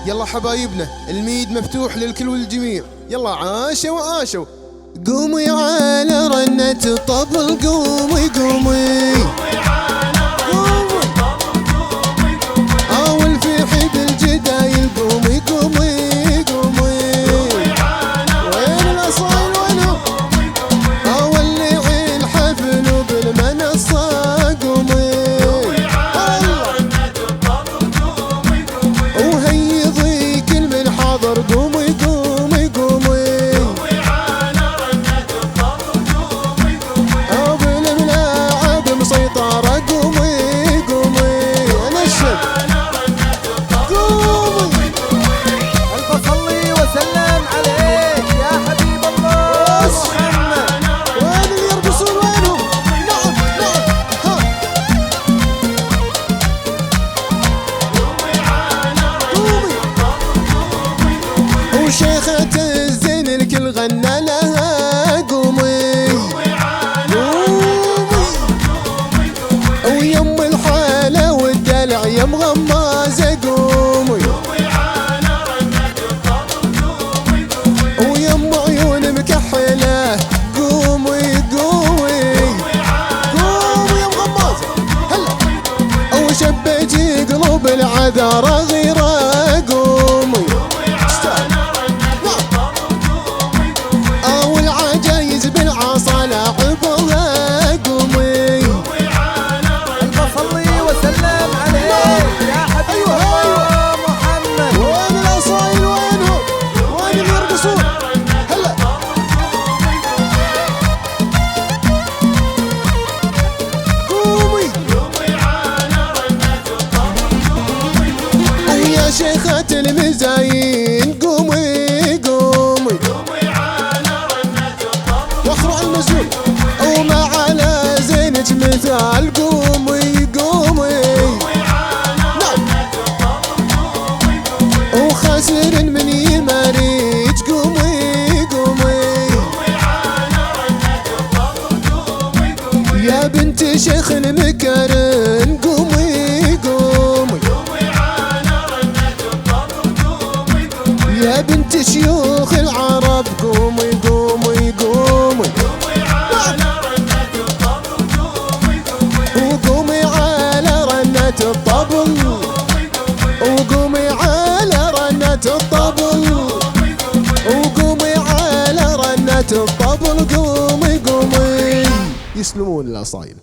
يلا حبايبنا، الميد مفتوح للكل والجميع. يلا عاشوا وعاشوا. قومي على رنة الطبل، قومي قومي أول في حب الجدايل، قومي قومي قومي. وين الأصايل وينهم؟ ولعي الحفل بالمنصة، قومي وهيضي كل من حاضر، قومي قومي قومي. بالملاعب مسيطرة، قومي قومي. نشد قومي. ألف صلي وسلم عليك يا حبيب الله محمد. وين اللي يرقصون وينهم؟ نعم نعم. ها قومي. وشيخة الزين الكل غنى لها، قومي قومي. ويم الحالة والدلع يم غمازة، قومي. ويم عيون مكحلة، قومي قومي قومي يم غمازة. هلا وشبيتي قلوب العذارى غيرة، قومي. والعجايز بالعصا لاعبها، قومي. ألف صلي وسلم عليك يا حبيب الله محمد. وين الأصايل وينهم؟ وين اللي يرقصون؟ هلا قومي. يا شيخة المزايين، قومي قومي. واخرع المزون وما على زينة مثال، قومي قومي. نعم وخاسر من يماريج، قومي قومي. يا بنت شيخ المكارن، قومي قومي. يا بنت شيوخ العرب، قومي قومي قومي. وقومي على رنة الطبل، وقومي على رنة الطبل، وقومي على رنة الطبل، قومي قومي. يسلمون الأصايل.